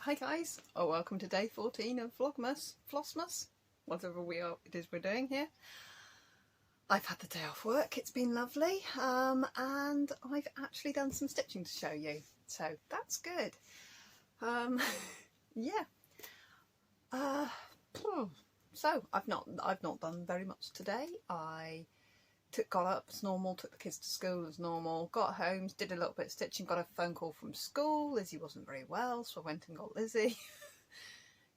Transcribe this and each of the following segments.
Hi guys, welcome to day 14 of Flossmas, whatever it is we're doing here. I've had the day off work, it's been lovely, and I've actually done some stitching to show you, so that's good. Yeah. So I've not done very much today. I got up as normal, took the kids to school as normal, got home, did a little bit of stitching, got a phone call from school. Lizzie wasn't very well, so I went and got Lizzie.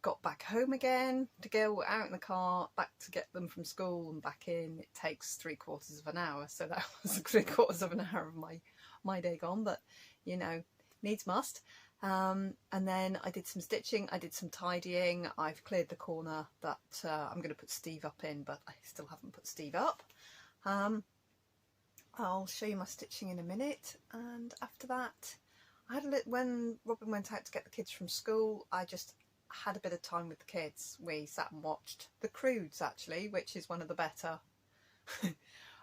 Got back home again to go out in the car, back to get them from school and back in. It takes 3/4 of an hour, so that was 3/4 of an hour of my day gone, but you know, needs must. And then I did some stitching, I did some tidying. I've cleared the corner that I'm going to put Steve up in, but I still haven't put Steve up. I'll show you my stitching in a minute, and after that I had when Robin went out to get the kids from school, I just had a bit of time with the kids. We sat and watched The Croods, actually, which is one of the better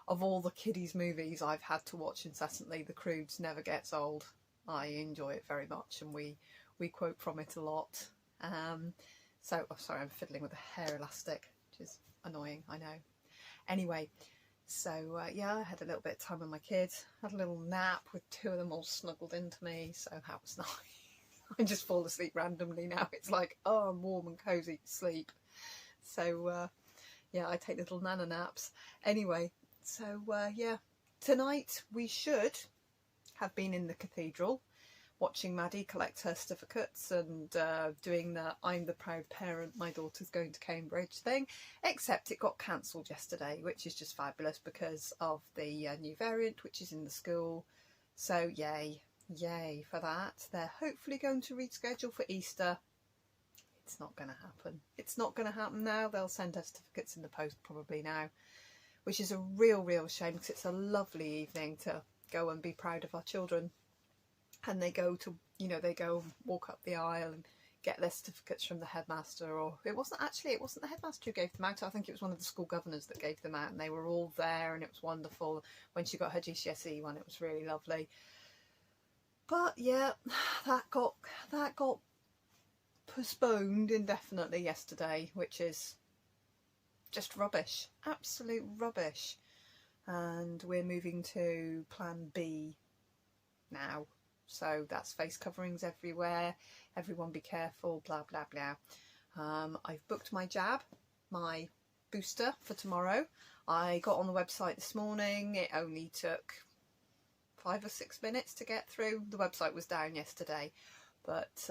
of all the kiddies movies I've had to watch incessantly. The Croods never gets old. I enjoy it very much, and we quote from it a lot. So oh, sorry, I'm fiddling with a hair elastic, which is annoying, I know. Anyway, so yeah, I had a little bit of time with my kids, had a little nap with two of them all snuggled into me, so that was nice. I just fall asleep randomly now. It's like, oh, I'm warm and cosy to sleep. So yeah, I take little nana naps. Anyway, so yeah, tonight we should have been in the cathedral watching Maddie collect her certificates and doing the I'm the proud parent, my daughter's going to Cambridge thing, except it got cancelled yesterday, which is just fabulous because of the new variant which is in the school. So yay for that. They're hopefully going to reschedule for Easter. It's not going to happen. It's not going to happen now. They'll send her certificates in the post probably now, which is a real shame because it's a lovely evening to go and be proud of our children. And they go to, you know, they go walk up the aisle and get their certificates from the headmaster, or it wasn't the headmaster who gave them out. I think it was one of the school governors that gave them out, and they were all there, and it was wonderful. When she got her GCSE one, it was really lovely. But yeah, that got postponed indefinitely yesterday, which is just rubbish, absolute rubbish. And we're moving to plan B now. So that's face coverings everywhere, everyone be careful, blah blah blah. I've booked my jab, my booster for tomorrow. I got on the website this morning. It only took 5 or 6 minutes to get through. The website was down yesterday, but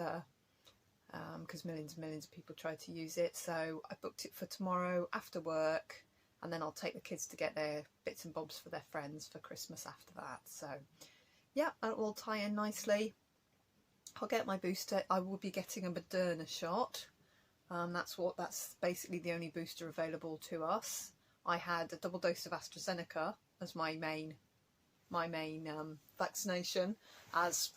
because millions and millions of people tried to use it, so I booked it for tomorrow after work, and then I'll take the kids to get their bits and bobs for their friends for Christmas after that. So yeah, it will tie in nicely. I'll get my booster. I will be getting a Moderna shot. That's basically the only booster available to us. I had a double dose of AstraZeneca as my main vaccination, as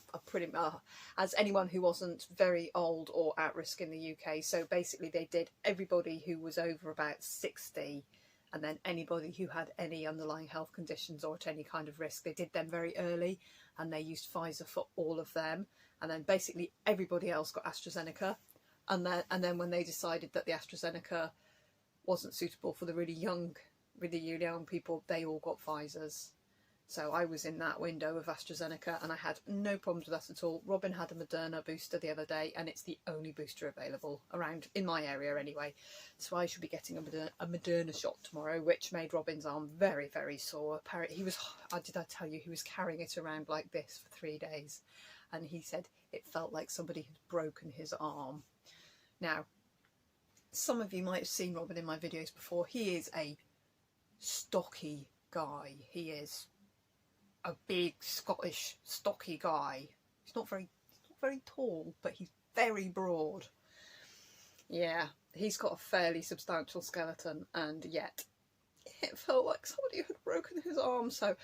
anyone who wasn't very old or at risk in the UK. So basically they did everybody who was over about 60, and then anybody who had any underlying health conditions or at any kind of risk, they did them very early, and they used Pfizer for all of them. And then basically everybody else got AstraZeneca, and then when they decided that the AstraZeneca wasn't suitable for the really young people, they all got Pfizers. So I was in that window of AstraZeneca, and I had no problems with that at all. Robin had a Moderna booster the other day, and it's the only booster available around in my area anyway. So I should be getting a Moderna shot tomorrow, which made Robin's arm very sore. Apparently he was, did I tell you, he was carrying it around like this for 3 days, and he said it felt like somebody had broken his arm. Now, some of you might have seen Robin in my videos before. He is a stocky guy. He is a big Scottish stocky guy. He's not very tall, but he's very broad. Yeah, he's got a fairly substantial skeleton, and yet it felt like somebody had broken his arm. So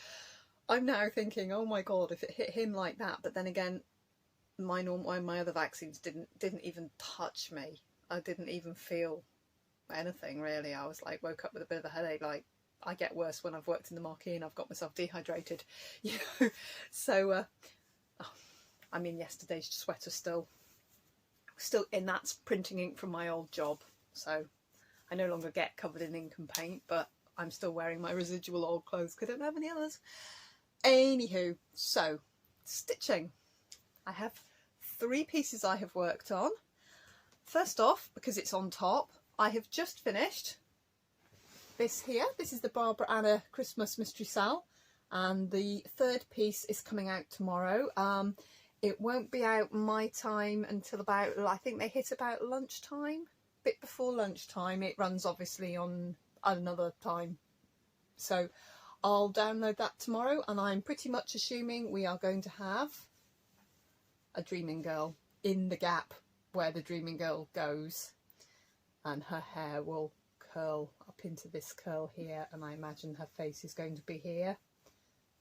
I'm now thinking, oh my god, if it hit him like that. But then again, my other vaccines didn't even touch me. I didn't even feel anything really. I was like, woke up with a bit of a headache, like I get worse when I've worked in the marquee and I've got myself dehydrated, you know. So I mean, yesterday's sweater still Still, and that's printing ink from my old job, so I no longer get covered in ink and paint, but I'm still wearing my residual old clothes because I don't have any others. Anywho, so stitching. I have 3 pieces I have worked on. First off, because it's on top, I have just finished this here. This is the Barbara Anna Christmas Mystery Sal, and the 3rd piece is coming out tomorrow. It won't be out my time until about, I think they hit about lunchtime, a bit before lunchtime. It runs obviously on another time, so I'll download that tomorrow, and I'm pretty much assuming we are going to have a Dreaming Girl in the gap where the Dreaming Girl goes, and her hair will curl up into this curl here, and I imagine her face is going to be here,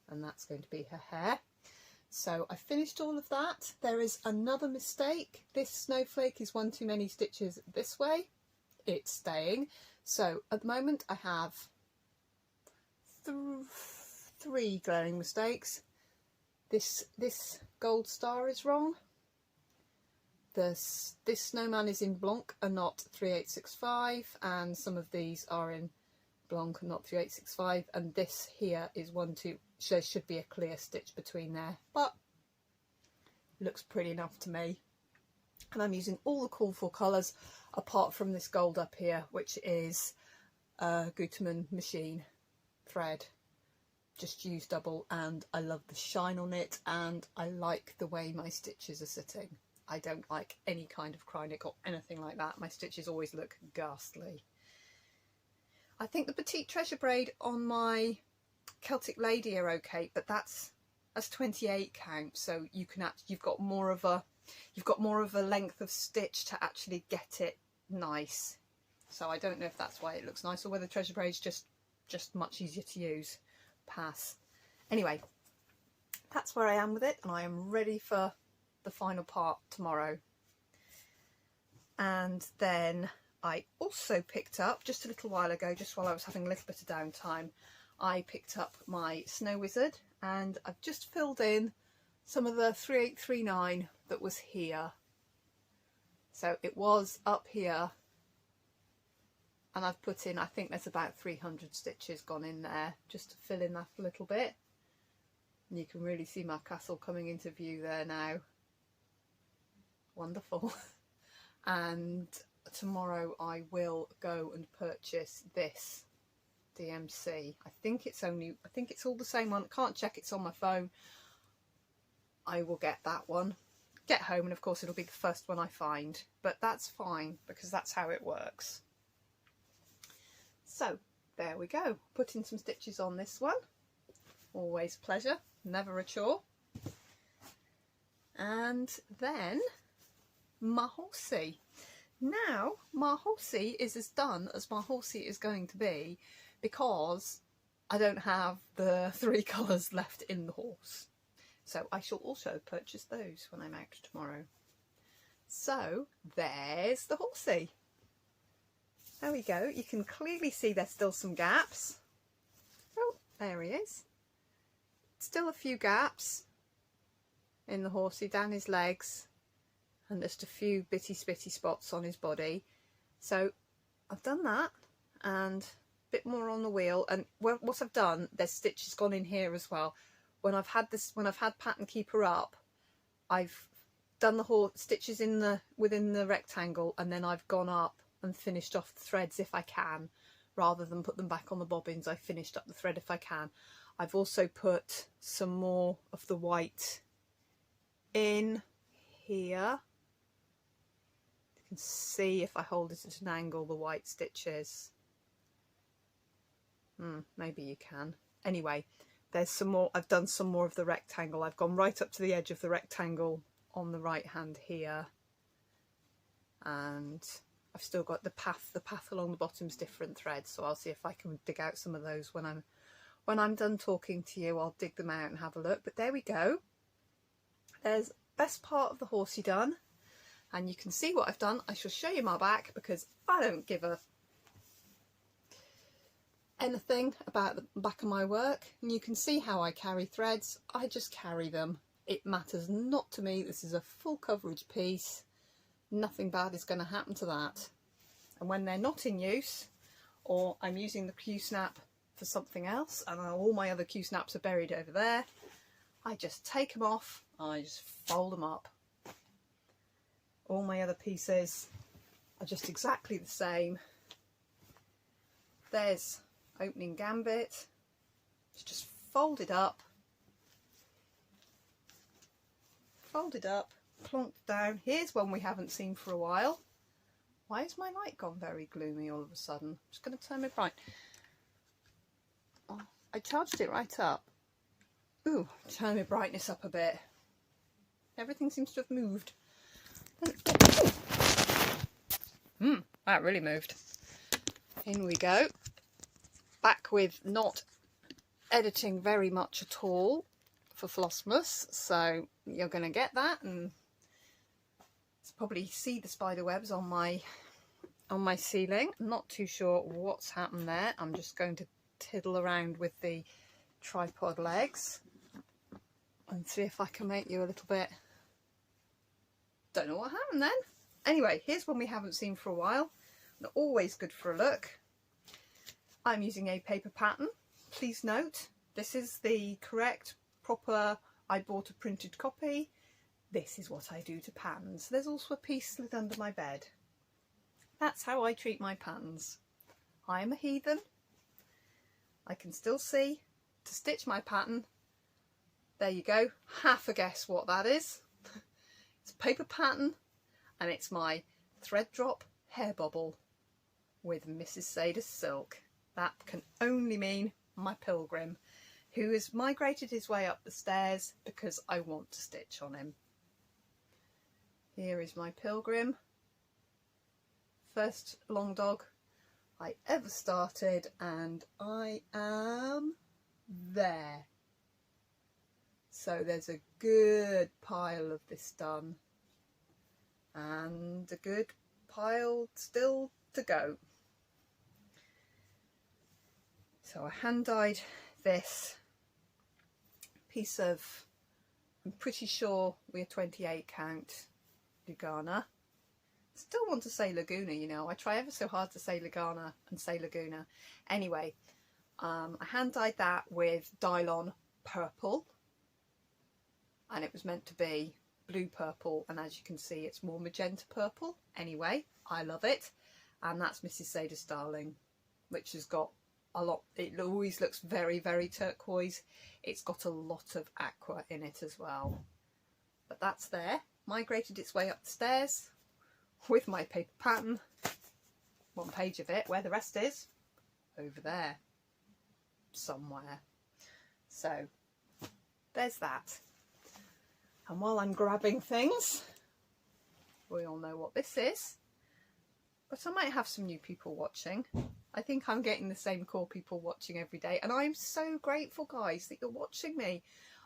and that's going to be her hair. So I finished all of that. There is another mistake. This snowflake is one too many stitches this way. It's staying. So at the moment I have 3 glaring mistakes. This gold star is wrong. This snowman is in blanc and not 3865, and some of these are in blanc and not 3865, and this here is 1-2. There should be a clear stitch between there, but it looks pretty enough to me. And I'm using all the called-for colours apart from this gold up here, which is Gutermann machine thread, just used double, and I love the shine on it, and I like the way my stitches are sitting. I don't like any kind of Krynic or anything like that. My stitches always look ghastly. I think the Petite Treasure braid on my Celtic Lady are okay, but that's 28 count, so you've got more of a length of stitch to actually get it nice. So I don't know if that's why it looks nice, or whether Treasure braid's just much easier to use. Pass. Anyway, that's where I am with it, and I am ready for the final part tomorrow. And then I also picked up, just a little while ago, just while I was having a little bit of downtime, I picked up my Snow Wizard, and I've just filled in some of the 3839 that was here. So it was up here, and I've put in, I think there's about 300 stitches gone in there just to fill in that a little bit. And you can really see my castle coming into view there now. Wonderful. And tomorrow I will go and purchase this DMC. I think it's all the same one. I can't check, it's on my phone. I will get that one, get home, and of course it'll be the first one I find, but that's fine because that's how it works. So there we go, putting some stitches on this one, always a pleasure, never a chore. And then my horsey. Now my horsey is as done as my horsey is going to be, because I don't have the 3 colours left in the horse. So I shall also purchase those when I'm out tomorrow. So there's the horsey. There we go. You can clearly see there's still some gaps. Oh, there he is. Still a few gaps in the horsey, down his legs, and just a few bitty spitty spots on his body. So I've done that, and a bit more on the wheel. And what I've done, there's stitches gone in here as well. When I've had Pattern Keeper up, I've done the stitches within the rectangle, and then I've gone up and finished off the threads if I can, rather than put them back on the bobbins. I finished up the thread if I can. I've also put some more of the white in here. You can see, if I hold it at an angle, the white stitches. Maybe you can. Anyway, there's some more. I've done some more of the rectangle. I've gone right up to the edge of the rectangle on the right hand here, and I've still got the path along the bottom's different threads, so I'll see if I can dig out some of those when I'm done talking to you. I'll dig them out and have a look. But there we go. There's best part of the horsey done, and you can see what I've done. I shall show you my back, because I don't give anything about the back of my work, and you can see how I carry threads. I just carry them. It matters not to me. This is a full coverage piece. nothing bad is going to happen to that. And when they're not in use, or I'm using the Q-snap for something else and all my other Q-snaps are buried over there, I just take them off, I just fold them up. All my other pieces are just exactly the same. There's opening gambit, it's just folded up, plonked down. Here's one we haven't seen for a while. Why has my light gone very gloomy all of a sudden? I'm just going to turn it bright. Oh, I charged it right up. Ooh, turn my brightness up a bit. Everything seems to have moved. That really moved. In we go. Back with not editing very much at all for Flossmas, so you're going to get that, and probably see the spider webs on my ceiling. I'm not too sure what's happened there. I'm just going to tiddle around with the tripod legs and see if I can make you a little bit. Don't know what happened then. Anyway, here's one we haven't seen for a while. They're always good for a look. I'm using a paper pattern. Please note, this is the correct, proper, I bought a printed copy. This is what I do to patterns. There's also a piece slid under my bed. That's how I treat my patterns. I am a heathen. I can still see to stitch my pattern. There you go. Half a guess what that is. It's a paper pattern and it's my thread drop hair bobble with Mrs. Sadie's silk. That can only mean my pilgrim, who has migrated his way up the stairs because I want to stitch on him. Here is my pilgrim. First long dog I ever started, and I am there. So there's a good pile of this done and a good pile still to go. So I hand dyed this piece of, I'm pretty sure we're 28 count Lugana. Still want to say Laguna, you know, I try ever so hard to say Lugana and say Laguna. Anyway, I hand dyed that with Dylon purple, and it was meant to be blue purple, and as you can see it's more magenta purple. Anyway, I love it, and that's Mrs. Sadie's Darling, which has got a lot, it always looks very, very turquoise. It's got a lot of aqua in it as well. But that's there, migrated its way up the stairs with my paper pattern. One page of it, where the rest is, over there somewhere. So there's that. And while I'm grabbing things, we all know what this is, but I might have some new people watching. I think I'm getting the same core people watching every day, and I'm so grateful, guys, that you're watching me.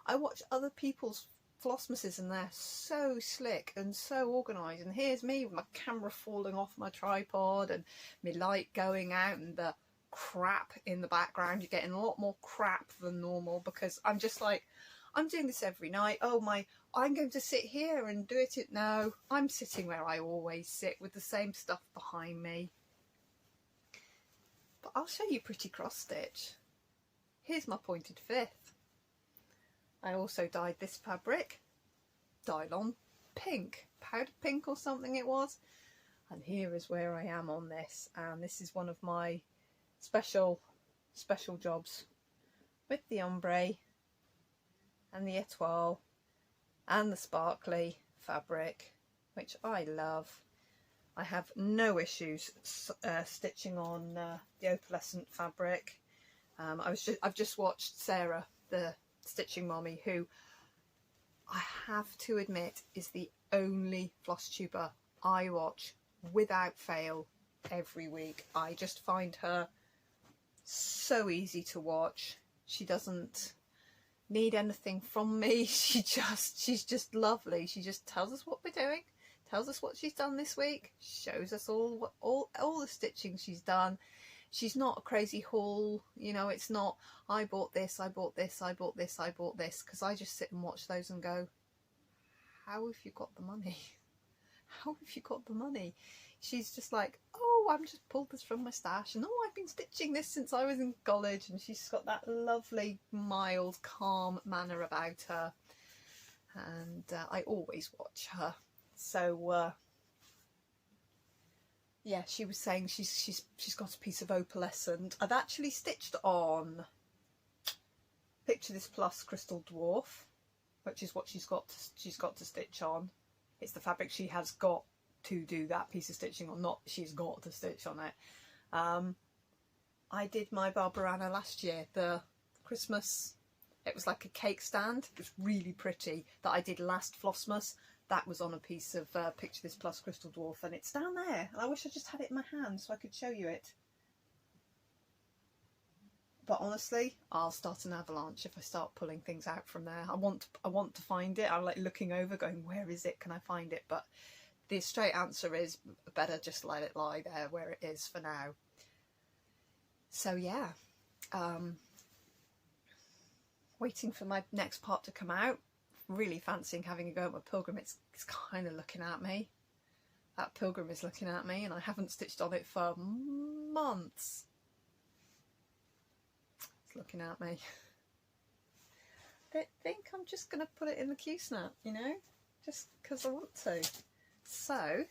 I watch other people's Flossmases and they're so slick and so organised, and here's me with my camera falling off my tripod and my light going out and the crap in the background. You're getting a lot more crap than normal because I'm just like, I'm doing this every night. Oh my, I'm going to sit here and do it. No, I'm sitting where I always sit with the same stuff behind me. But I'll show you pretty cross stitch. Here's my pointed fifth. I also dyed this fabric, Dylon pink, powder pink or something it was. And here is where I am on this. And this is one of my special jobs with the ombre and the etoile and the sparkly fabric, which I love. I have no issues stitching on the opalescent fabric. I've just watched Sarah, the stitching mommy, who I have to admit is the only floss tuber I watch without fail every week. I just find her so easy to watch. She doesn't need anything from me. She's just lovely. She just tells us what we're doing, tells us what she's done this week, shows us all the stitching she's done. She's not a crazy haul, you know. It's not I bought this, I bought this, I bought this, I bought this, because I just sit and watch those and go, how have you got the money? how have you got the money? She's just like, oh, I'm just pulled this from my stash, and oh, I've been stitching this since I was in college. And she's got that lovely, mild, calm manner about her, and I always watch her. So yeah, she was saying she's got a piece of opalescent. I've actually stitched on Picture This Plus Crystal Dwarf, which is what she's got to stitch on. It's the fabric she has got to do that piece of stitching on, not she's got to stitch on it. I did my Barbarana last year, the Christmas, it was like a cake stand, it was really pretty, that I did last Flossmas. That was on a piece of Picture This Plus Crystal Dwarf, and it's down there, and I wish I just had it in my hand so I could show you it. But honestly, I'll start an avalanche if I start pulling things out from there. I want to find it. I'm like looking over going, where is it? Can I find it? But the straight answer is better just let it lie there where it is for now. So yeah, waiting for my next part to come out. Really fancying having a go at my pilgrim. It's kind of looking at me. That pilgrim is looking at me, and I haven't stitched on it for months. It's looking at me. I think I'm just going to put it in the Q-snap, you know, just because I want to. So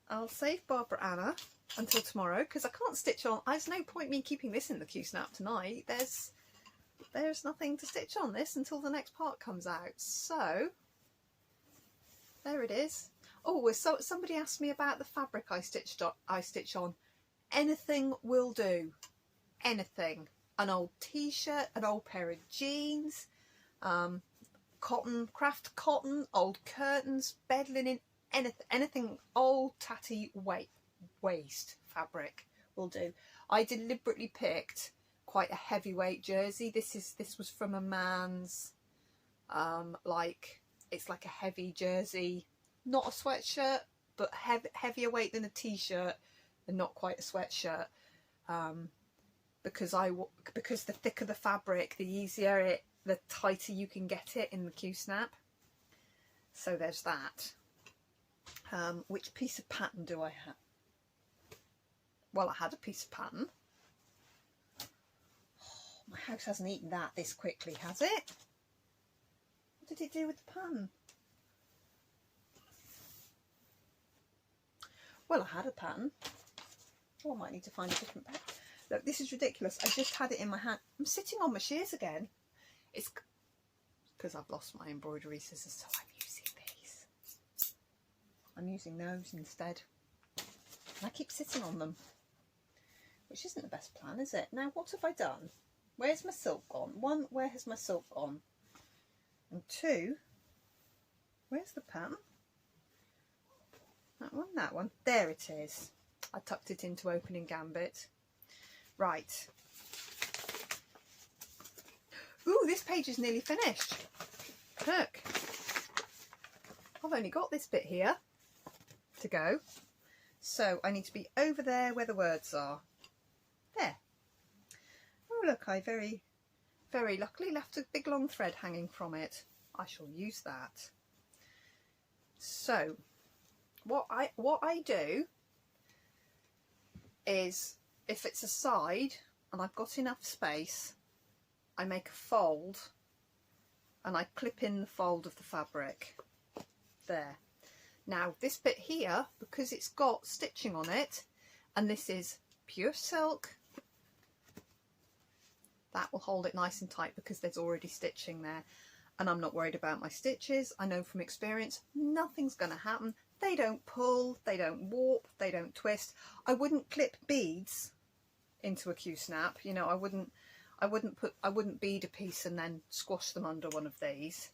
I'll save Barbarana until tomorrow, because I can't stitch on. There's no point me keeping this in the Q-snap tonight. There's nothing to stitch on this until the next part comes out. So there it is. Oh, so somebody asked me about the fabric I stitch on. Anything will do. Anything. An old t-shirt, an old pair of jeans, cotton, craft cotton, old curtains, bed linen, anything old tatty waste fabric will do. I deliberately picked quite a heavyweight jersey. This was from a man's, it's like a heavy jersey, not a sweatshirt, but heavier weight than a t-shirt, and not quite a sweatshirt. Because the thicker the fabric, the easier it, the tighter you can get it in the Q-snap. So there's that. Which piece of pattern do I have? Well, I had a piece of pattern. Oh, my house hasn't eaten that this quickly, has it? What did it do with the pattern? Well, I had a pattern. Oh, I might need to find a different pattern. Look, this is ridiculous. I just had it in my hand. I'm sitting on my shears again. It's because I've lost my embroidery scissors, so I'm using these. I'm using those instead. And I keep sitting on them, which isn't the best plan, is it? Now, what have I done? Where's my silk gone? One, where has my silk gone? And two, where's the pattern? That one. There it is. I tucked it into opening gambit. Right. Ooh, this page is nearly finished. Look. I've only got this bit here to go. So I need to be over there where the words are. There. Oh, look, I very, very luckily left a big long thread hanging from it. I shall use that. So what I do is, if it's a side and I've got enough space, I make a fold and I clip in the fold of the fabric. There. Now this bit here, because it's got stitching on it, and this is pure silk, that will hold it nice and tight because there's already stitching there. And I'm not worried about my stitches. I know from experience nothing's going to happen. They don't pull, they don't warp, they don't twist. I wouldn't clip beads into a Q-snap, you know. I wouldn't bead a piece and then squash them under one of these.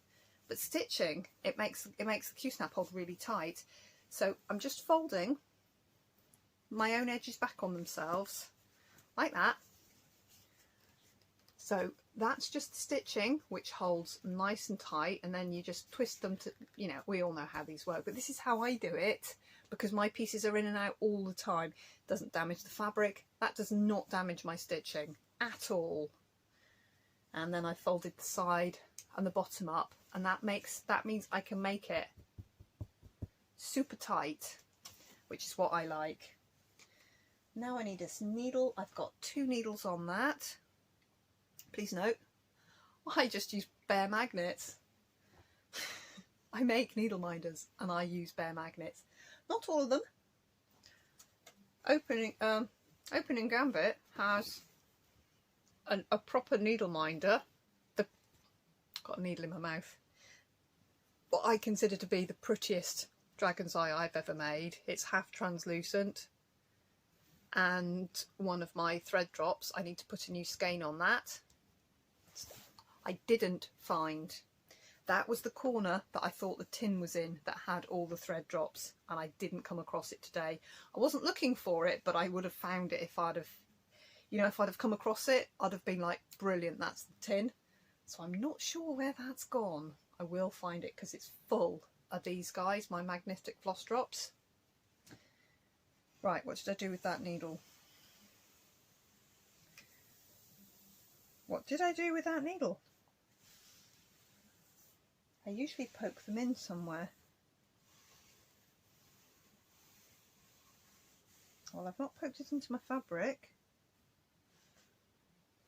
But stitching, it makes the Q-snap hold really tight. So I'm just folding my own edges back on themselves like that. So that's just stitching, which holds nice and tight, and then you just twist them to, you know, we all know how these work, but this is how I do it because my pieces are in and out all the time. It doesn't damage the fabric. That does not damage my stitching at all. And then I folded the side and the bottom up, and that means I can make it super tight, which is what I like. Now I need this needle. I've got 2 needles on that. Please note, I just use bare magnets. I make needle minders and I use bare magnets. Not all of them. Opening Gambit has a proper needle minder. Got a needle in my mouth. What I consider to be the prettiest dragon's eye I've ever made. It's half translucent, and one of my thread drops, I need to put a new skein on that. I didn't find. That was the corner that I thought the tin was in that had all the thread drops, and I didn't come across it today. I wasn't looking for it, but I would have found it if I'd have, if I'd have come across it, I'd have been like, brilliant, that's the tin. So I'm not sure where that's gone. I will find it because it's full of these guys, my magnetic floss drops. Right, what did I do with that needle? What did I do with that needle? I usually poke them in somewhere. Well, I've not poked it into my fabric.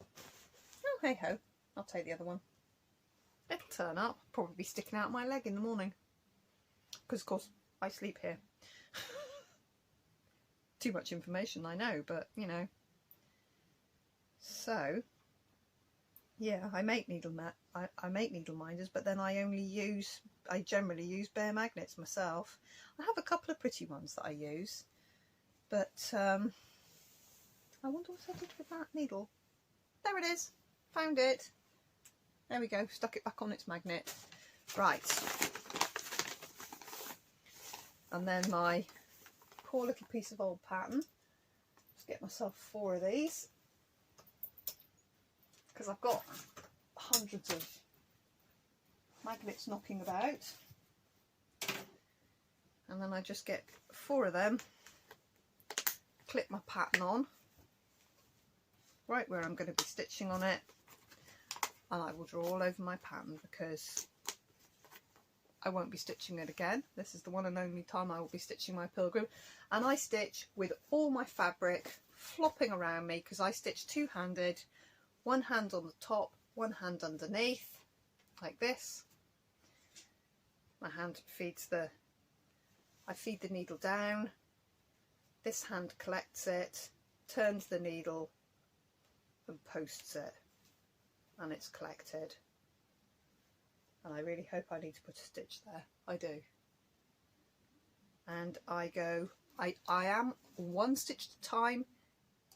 Oh, hey ho, I'll take the other one. It'll turn up, probably be sticking out my leg in the morning. Because of course, I sleep here. Too much information, I know, but you know. So, yeah, I make needle minders, but then I generally use bare magnets myself. I have a couple of pretty ones that I use, but I wonder what I did with that needle. There it is, found it. There we go, stuck it back on its magnet. Right, and then my poor little piece of old pattern. Just get myself 4 of these, because I've got hundreds of magnets knocking about. And then I just get 4 of them, clip my pattern on right where I'm going to be stitching on it, and I will draw all over my pattern because I won't be stitching it again. This is the one and only time I will be stitching my pilgrim, and I stitch with all my fabric flopping around me because I stitch two-handed, one hand on the top, one hand underneath, like this. My hand feeds I feed the needle down, this hand collects it, turns the needle and posts it, and it's collected. And I really hope I need to put a stitch there. I do. And I go, I am 1 stitch at a time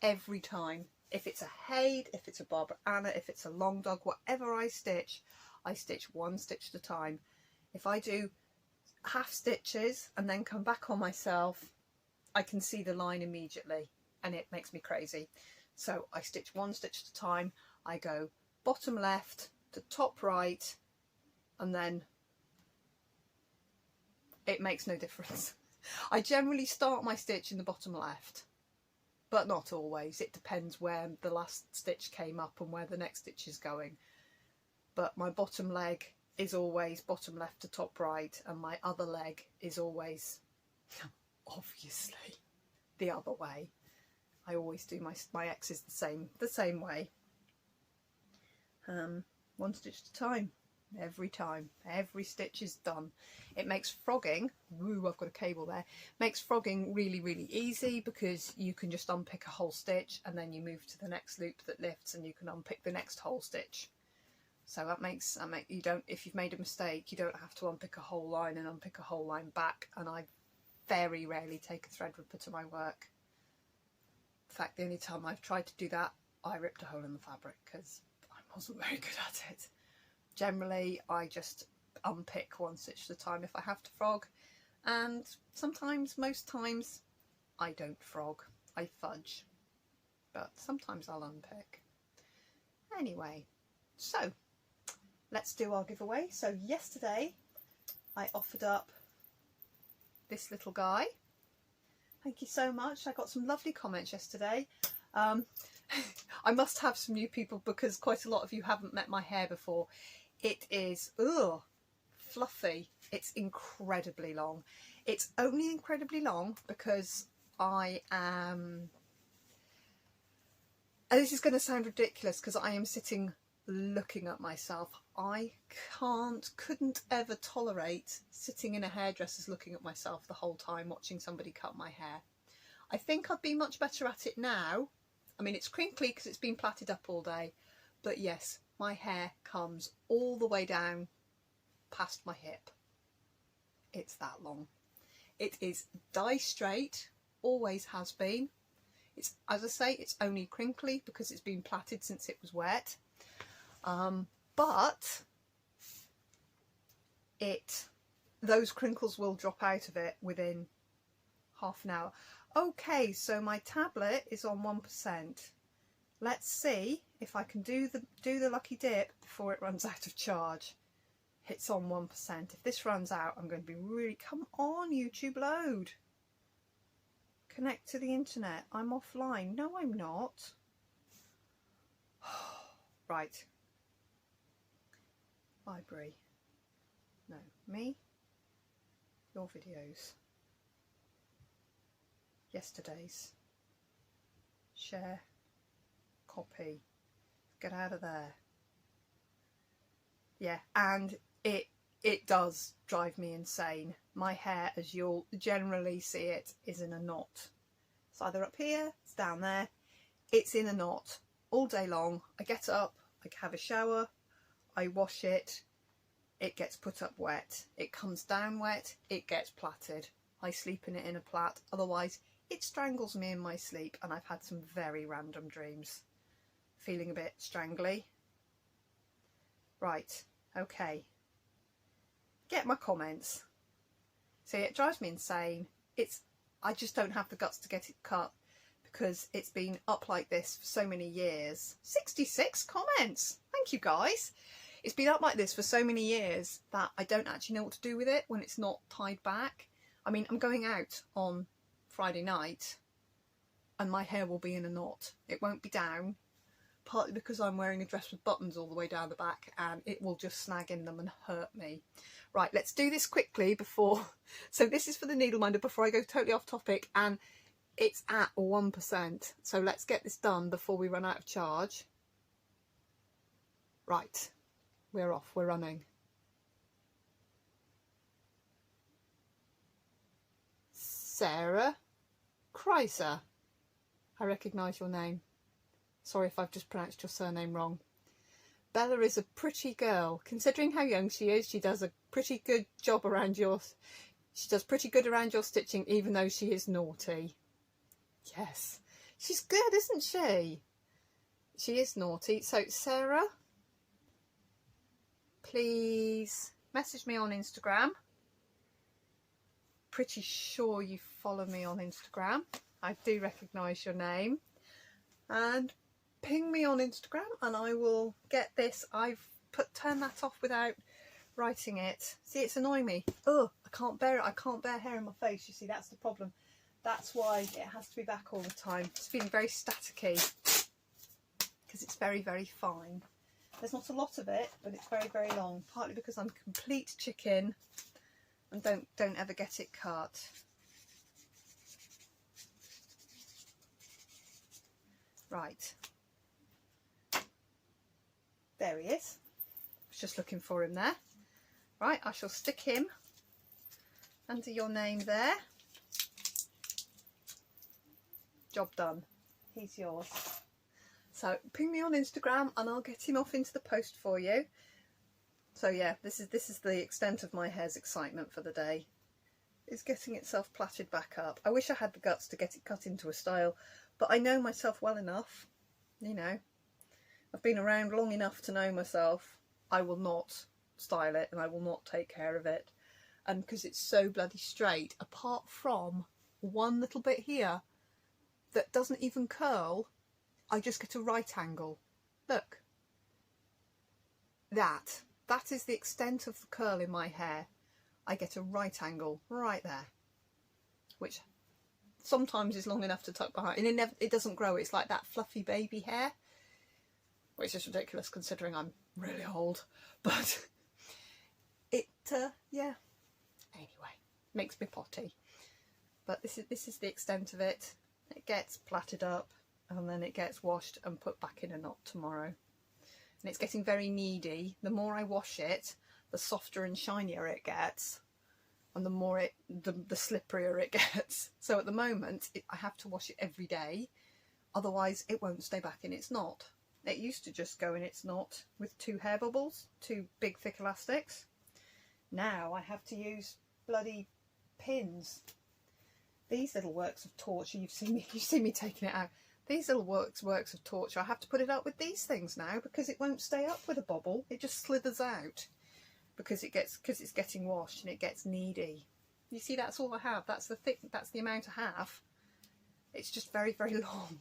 every time. If it's a Haid, if it's a Barbara Anna, if it's a long dog, whatever I stitch 1 stitch at a time. If I do half stitches and then come back on myself, I can see the line immediately and it makes me crazy. So I stitch 1 stitch at a time. I go bottom left to top right, and then it makes no difference. I generally start my stitch in the bottom left, but not always. It depends where the last stitch came up and where the next stitch is going. But my bottom leg is always bottom left to top right, and my other leg is always, obviously, the other way. I always do my X's the same way. 1 stitch at a time. Every time, every stitch is done. It makes frogging, woo, I've got a cable there, makes frogging really, really easy because you can just unpick a whole stitch and then you move to the next loop that lifts and you can unpick the next whole stitch. So you don't, if you've made a mistake, you don't have to unpick a whole line and unpick a whole line back. And I very rarely take a threadripper to my work. In fact, the only time I've tried to do that, I ripped a hole in the fabric because I wasn't very good at it. Generally, I just unpick 1 stitch at a time if I have to frog, and sometimes, most times, I don't frog, I fudge, but sometimes I'll unpick. Anyway, so let's do our giveaway. So yesterday I offered up this little guy. Thank you so much. I got some lovely comments yesterday. I must have some new people because quite a lot of you haven't met my hair before. It is fluffy. It's incredibly long. It's only incredibly long because I am, and this is going to sound ridiculous because I am sitting looking at myself. I couldn't ever tolerate sitting in a hairdresser's looking at myself the whole time watching somebody cut my hair. I think I'd be much better at it now. I mean, it's crinkly because it's been plaited up all day, but yes, my hair comes all the way down past my hip. It's that long. It is dye straight, always has been. It's, as I say, it's only crinkly because it's been plaited since it was wet. But those crinkles will drop out of it within half an hour. Okay, so my tablet is on 1%. Let's see if I can do the lucky dip before it runs out of charge. It's on 1%. If this runs out, I'm going to be really... Come on, YouTube, load. Connect to the internet. I'm offline. No, I'm not. Right. Library. No, me. Your videos. Yesterday's. Share. Copy. Get out of there. Yeah, and it does drive me insane. My hair, as you'll generally see it, is in a knot. It's either up here, it's down there. It's in a knot all day long. I get up, I have a shower, I wash it, it gets put up wet, it comes down wet, it gets plaited. I sleep in it in a plait, otherwise it strangles me in my sleep, and I've had some very random dreams. Feeling a bit strangly. Right, okay. Get my comments. See, it drives me insane. I just don't have the guts to get it cut because it's been up like this for so many years. 66 comments. Thank you, guys. It's been up like this for so many years that I don't actually know what to do with it when it's not tied back. I mean, I'm going out on Friday night and my hair will be in a knot. It won't be down, partly because I'm wearing a dress with buttons all the way down the back and it will just snag in them and hurt me. Right, let's do this quickly before... So this is for the needle minder before I go totally off topic, and it's at 1%. So let's get this done before we run out of charge. Right, we're off, we're running. Sarah Kreiser. I recognise your name. Sorry if I've just pronounced your surname wrong. Bella is a pretty girl. Considering how young she is, she does a pretty good job around your... She does pretty good around your stitching, even though she is naughty. Yes, she's good, isn't she? She is naughty. So, Sarah, please message me on Instagram. Pretty sure you follow me on Instagram. I do recognise your name. And ping me on Instagram and I will get this. I've turned that off without writing it. See, it's annoying me. Oh, I can't bear it. I can't bear hair in my face. You see, that's the problem. That's why it has to be back all the time. It's feeling very staticky because it's very, very fine. There's not a lot of it, but it's very, very long. Partly because I'm complete chicken and don't ever get it cut. Right. There he is. I was just looking for him there. Right, I shall stick him under your name there. Job done. He's yours. So ping me on Instagram and I'll get him off into the post for you. So yeah, this is the extent of my hair's excitement for the day. It's getting itself plaited back up. I wish I had the guts to get it cut into a style, but I know myself well enough, you know. I've been around long enough to know myself. I will not style it and I will not take care of it. And because it's so bloody straight, apart from one little bit here that doesn't even curl, I just get a right angle. Look. That is the extent of the curl in my hair. I get a right angle right there, which sometimes is long enough to tuck behind, and it doesn't grow. It's like that fluffy baby hair, which is ridiculous considering I'm really old, but yeah, anyway, makes me potty. But this is the extent of it. It gets plaited up and then it gets washed and put back in a knot tomorrow. And it's getting very needy. The more I wash it, the softer and shinier it gets, and the more the slipperier it gets. So at the moment, I have to wash it every day, otherwise it won't stay back in its knot. It used to just go in its knot with 2 hair bubbles, 2 big thick elastics. Now I have to use bloody pins. These little works of torture, you've seen me taking it out. These little works of torture, I have to put it up with these things now because it won't stay up with a bobble. It just slithers out because it's getting washed and it gets needy. You see, that's all I have. That's the amount I have. It's just very, very long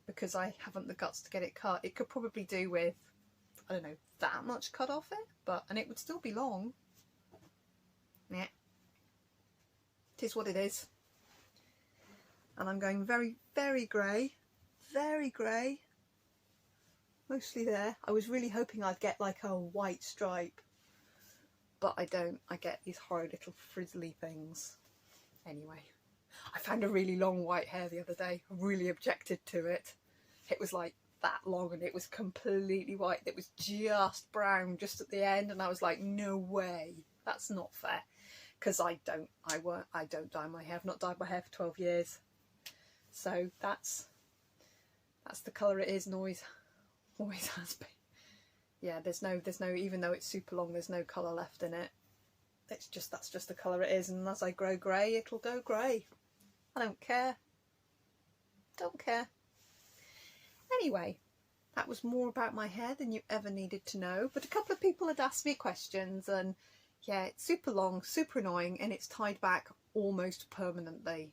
because I haven't the guts to get it cut. It could probably do with, I don't know, that much cut off it, and it would still be long. Yeah, it is what it is. And I'm going very, very grey, mostly there. I was really hoping I'd get like a white stripe, but I don't. I get these horrid little frizzly things. Anyway, I found a really long white hair the other day. I really objected to it. It was like that long and it was completely white. It was just brown just at the end, and I was like, no way, that's not fair. Because I don't dye my hair. I've not dyed my hair for 12 years. So that's the colour it is and always has been. Yeah, there's no, even though it's super long, there's no colour left in it. That's just the colour it is, and as I grow grey, it'll go grey. I don't care. Don't care. Anyway, that was more about my hair than you ever needed to know, but a couple of people had asked me questions, and yeah, it's super long, super annoying, and it's tied back almost permanently.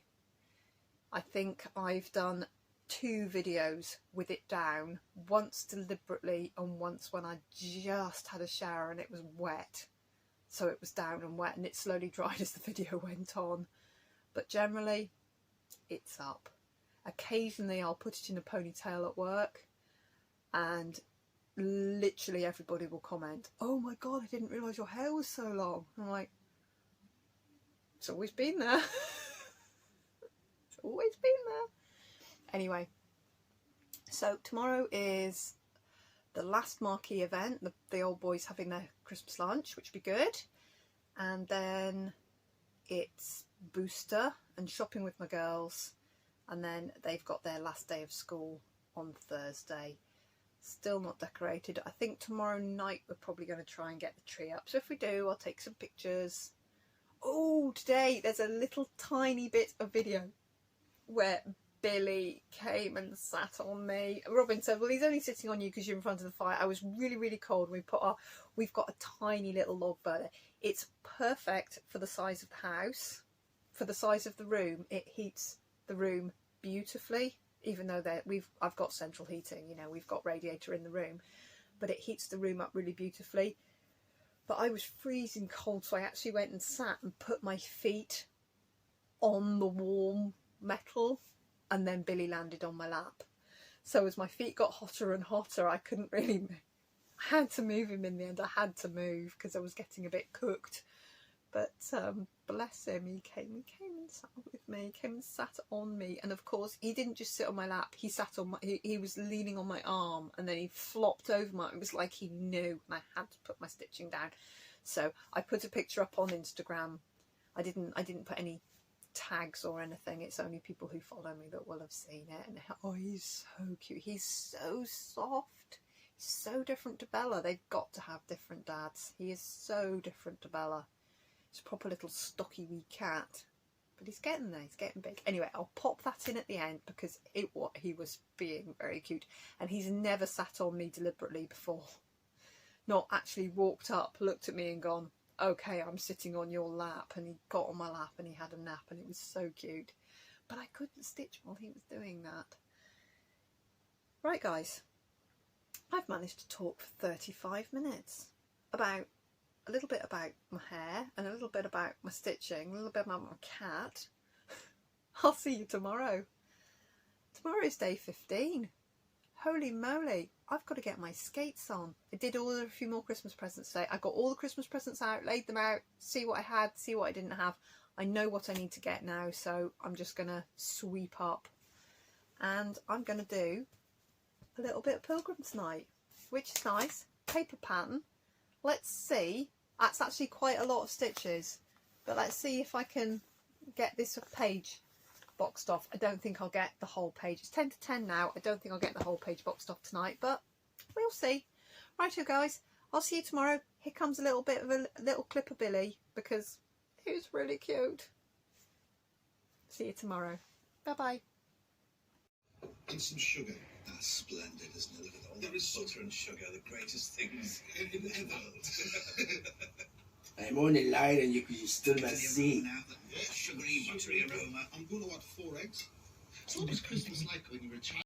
I think I've done 2 videos with it down, once deliberately and once when I just had a shower and it was wet. So it was down and wet and it slowly dried as the video went on. But generally, it's up. Occasionally I'll put it in a ponytail at work and literally everybody will comment, oh my god, I didn't realise your hair was so long. I'm like, it's always been there. Always been there. Anyway, so tomorrow is the last marquee event, the old boys having their Christmas lunch, which would be good, and then it's booster and shopping with my girls, and then they've got their last day of school on Thursday. Still not decorated. I think tomorrow night we're probably going to try and get the tree up, so if we do, I'll take some pictures. Oh, today there's a little tiny bit of video where Billy came and sat on me. Robin said, well, he's only sitting on you because you're in front of the fire. I was really, really cold. We've got a tiny little log burner. It's perfect for the size of the house, for the size of the room. It heats the room beautifully, even though I've got central heating, you know, we've got radiator in the room, but it heats the room up really beautifully. But I was freezing cold, so I actually went and sat and put my feet on the warm metal, and then Billy landed on my lap. So as my feet got hotter and hotter, I couldn't really move. I had to move him in the end. I had to move because I was getting a bit cooked. But bless him, he came and sat with me, came and sat on me, and of course he didn't just sit on my lap. He sat on he was leaning on my arm, and then he flopped over it was like he knew, and I had to put my stitching down. So I put a picture up on Instagram. I didn't put any tags or anything. It's only people who follow me that will have seen it. And oh, he's so cute. He's so soft. He's so different to Bella. They've got to have different dads. He is so different to Bella. He's a proper little stocky wee cat. But he's getting there. He's getting big. Anyway, I'll pop that in at the end because he was being very cute. And he's never sat on me deliberately before. Not actually walked up, looked at me and gone, okay, I'm sitting on your lap, and he got on my lap and he had a nap, and it was so cute. But I couldn't stitch while he was doing that. Right, guys, I've managed to talk for 35 minutes about a little bit about my hair and a little bit about my stitching, a little bit about my cat. I'll see you tomorrow. Tomorrow is day 15. Holy moly, I've got to get my skates on. I did order a few more Christmas presents today. I got all the Christmas presents out, laid them out, see what I had, see what I didn't have. I know what I need to get now, so I'm just going to sweep up. And I'm going to do a little bit of Pilgrim's Night, which is nice. Paper pattern. Let's see. That's actually quite a lot of stitches, but let's see if I can get this page boxed off. I don't think I'll get the whole page. It's 10 to 10 now. I don't think I'll get the whole page boxed off tonight, but we'll see. Righto guys, I'll see you tomorrow. Here comes a little bit of a little clip of Billy because he was really cute. See you tomorrow. Bye bye. And some sugar. That's splendid, isn't it? Look at all there is butter and sugar, the greatest things in the world. I'm only lying you because you still not see. Sugary, buttery aroma. I'm going to want 4 eggs. So what was Christmas like when you were a child?